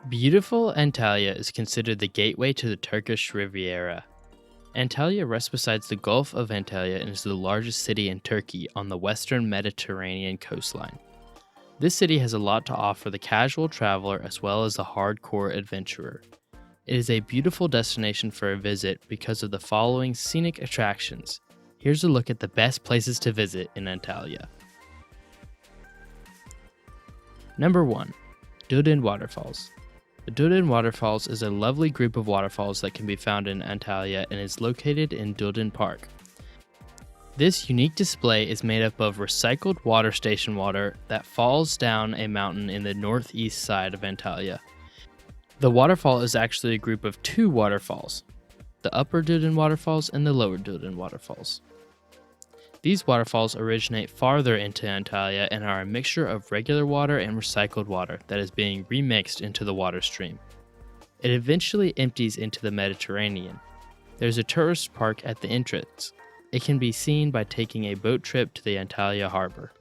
Beautiful Antalya is considered the gateway to the Turkish Riviera. Antalya rests beside the Gulf of Antalya and is the largest city in Turkey on the western Mediterranean coastline. This city has a lot to offer the casual traveler as well as the hardcore adventurer. It is a beautiful destination for a visit because of the following scenic attractions. Here's a look at the best places to visit in Antalya. Number 1. Dudin Waterfalls. The Dudin Waterfalls is a lovely group of waterfalls that can be found in Antalya and is located in Dudin Park. This unique display is made up of recycled water station water that falls down a mountain in the northeast side of Antalya. The waterfall is actually a group of two waterfalls, the Upper Dudin Waterfalls and the Lower Dudin Waterfalls. These waterfalls originate farther into Antalya and are a mixture of regular water and recycled water that is being remixed into the water stream. It eventually empties into the Mediterranean. There's a tourist park at the entrance. It can be seen by taking a boat trip to the Antalya harbor.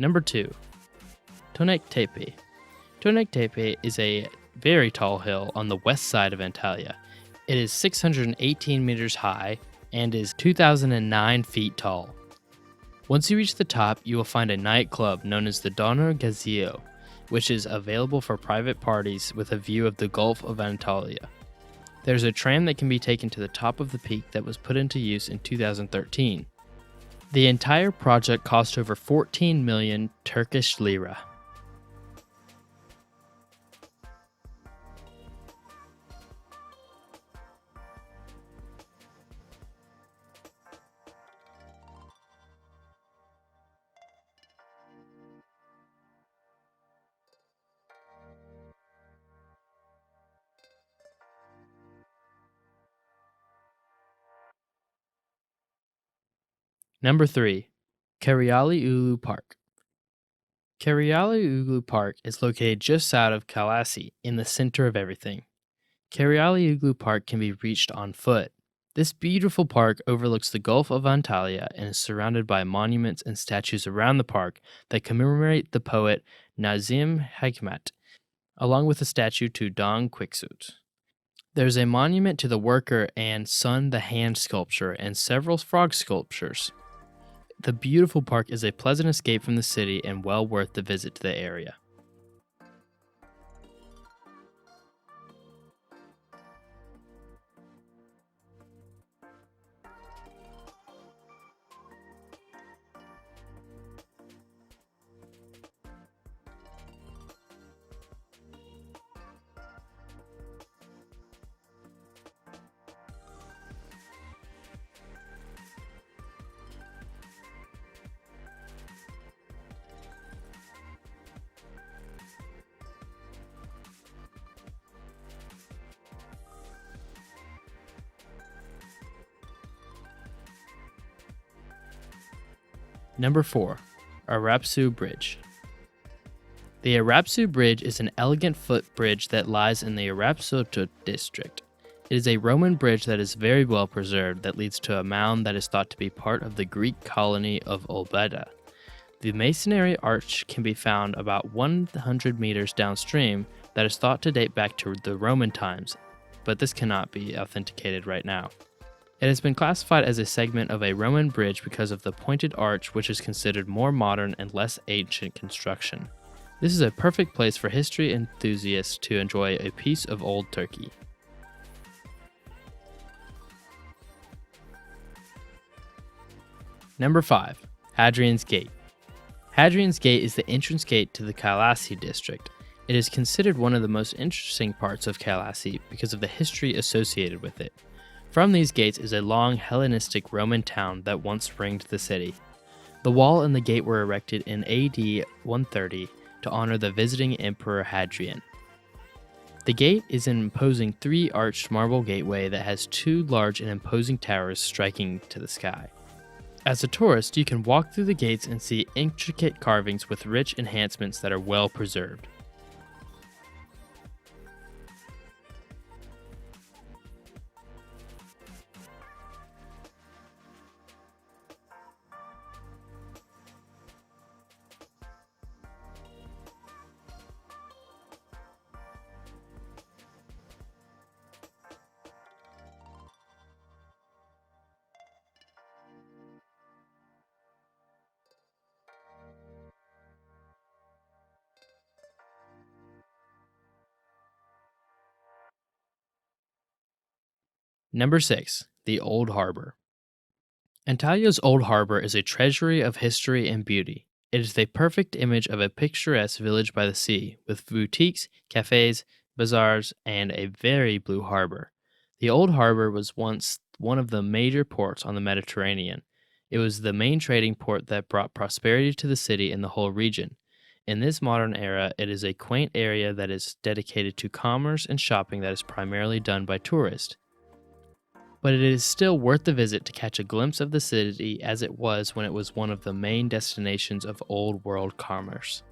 Number 2. Tonek Tepe. Tonek Tepe is a very tall hill on the west side of Antalya. It is 618 meters high and is 2,009 feet tall. Once you reach the top, you will find a nightclub known as the Donor Gazio, which is available for private parties with a view of the Gulf of Antalya. There's a tram that can be taken to the top of the peak that was put into use in 2013. The entire project cost over 14 million Turkish lira. Number 3. Karyali Ulu Park. Karyali Ulu Park is located just south of Kalasi, in the center of everything. Karyali Ulu Park can be reached on foot. This beautiful park overlooks the Gulf of Antalya and is surrounded by monuments and statues around the park that commemorate the poet Nazim Hikmat, along with a statue to Don Quixote. There's a monument to the worker and Sun the Hand sculpture and several frog sculptures. The beautiful park is a pleasant escape from the city and well worth the visit to the area. Number 4. Arapsu Bridge. The Arapsu Bridge is an elegant footbridge that lies in the Arapsu district. It is a Roman bridge that is very well preserved that leads to a mound that is thought to be part of the Greek colony of Olbeda. The masonry arch can be found about 100 meters downstream that is thought to date back to the Roman times, but this cannot be authenticated right now. It has been classified as a segment of a Roman bridge because of the pointed arch, which is considered more modern and less ancient construction. This is a perfect place for history enthusiasts to enjoy a piece of old Turkey. Number 5. Hadrian's Gate. Hadrian's Gate is the entrance gate to the Kalasi district. It is considered one of the most interesting parts of Kalasi because of the history associated with it. From these gates is a long Hellenistic Roman town that once ringed the city. The wall and the gate were erected in AD 130 to honor the visiting Emperor Hadrian. The gate is an imposing three-arched marble gateway that has two large and imposing towers striking to the sky. As a tourist, you can walk through the gates and see intricate carvings with rich enhancements that are well preserved. Number 6. The Old Harbor. Antalya's Old Harbor is a treasury of history and beauty. It is the perfect image of a picturesque village by the sea, with boutiques, cafes, bazaars, and a very blue harbor. The Old Harbor was once one of the major ports on the Mediterranean. It was the main trading port that brought prosperity to the city and the whole region. In this modern era, it is a quaint area that is dedicated to commerce and shopping that is primarily done by tourists. But it is still worth the visit to catch a glimpse of the city as it was when it was one of the main destinations of old world commerce.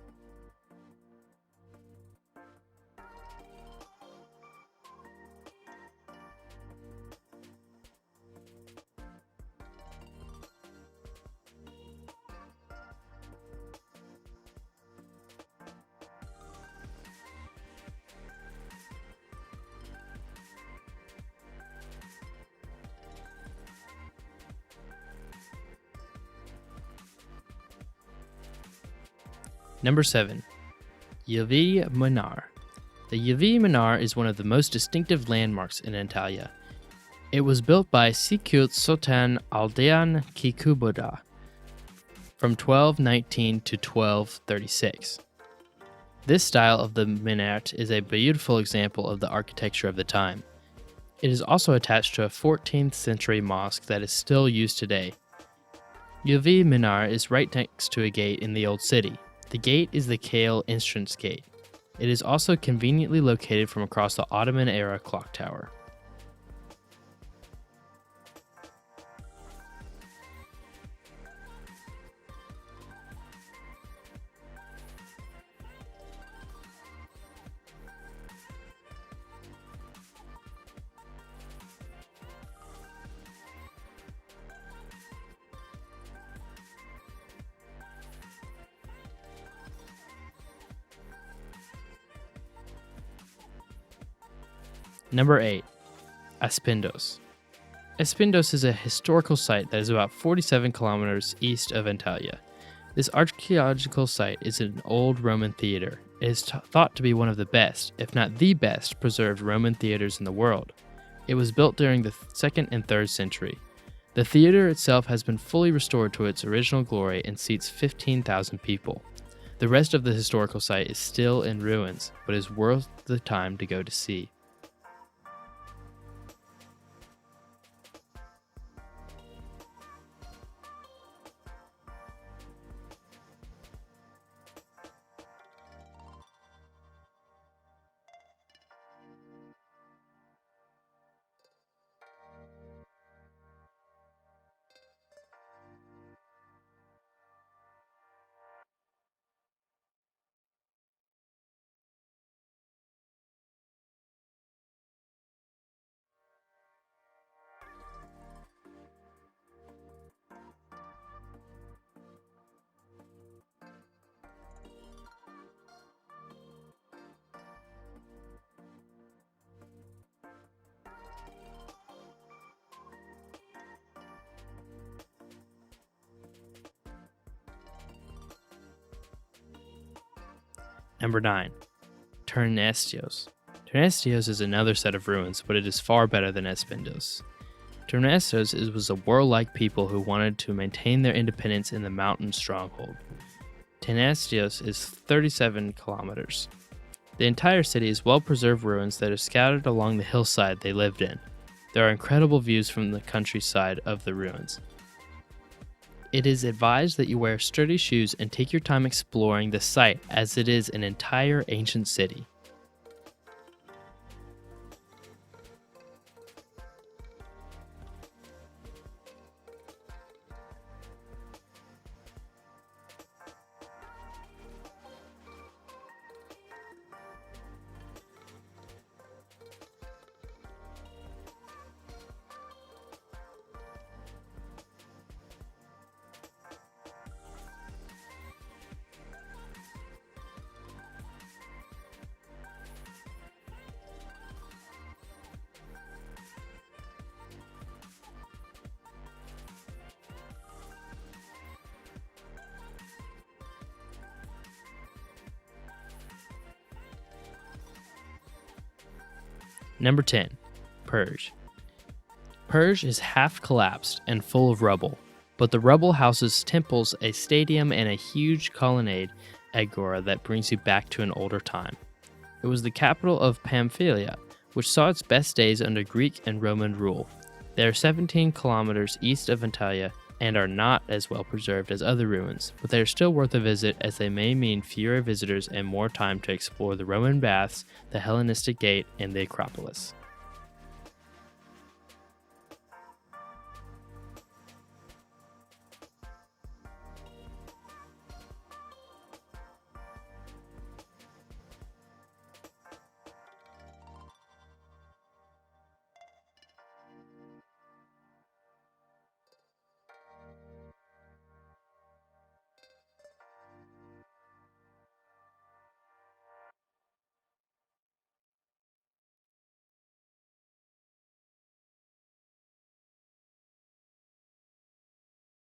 Number 7. Yıldız Minar. The Yıldız Minar is one of the most distinctive landmarks in Antalya. It was built by Selçuk Sultan Aldan Kikubuda from 1219 to 1236. This style of the minaret is a beautiful example of the architecture of the time. It is also attached to a 14th century mosque that is still used today. Yıldız Minar is right next to a gate in the old city. The gate is the Kale entrance gate. It is also conveniently located from across the Ottoman-era clock tower. Number 8. Aspendos. Aspendos is a historical site that is about 47 kilometers east of Antalya. This archaeological site is an old Roman theater. It is thought to be one of the best, if not the best, preserved Roman theaters in the world. It was built during the 2nd and 3rd century. The theater itself has been fully restored to its original glory and seats 15,000 people. The rest of the historical site is still in ruins, but is worth the time to go to see. Number 9. Turnestios. Turnestios is another set of ruins, but it is far better than Aspendos. Turnestios was a warlike people who wanted to maintain their independence in the mountain stronghold. Turnestios is 37 kilometers. The entire city is well-preserved ruins that are scattered along the hillside they lived in. There are incredible views from the countryside of the ruins. It is advised that you wear sturdy shoes and take your time exploring the site as it is an entire ancient city. Number 10. Purge. Purge is half collapsed and full of rubble, but the rubble houses temples, a stadium, and a huge colonnade agora that brings you back to an older time. It was the capital of Pamphylia, which saw its best days under Greek and Roman rule. They are 17 kilometers east of Antalya and are not as well preserved as other ruins, but they are still worth a visit as they may mean fewer visitors and more time to explore the Roman baths, the Hellenistic Gate, and the Acropolis.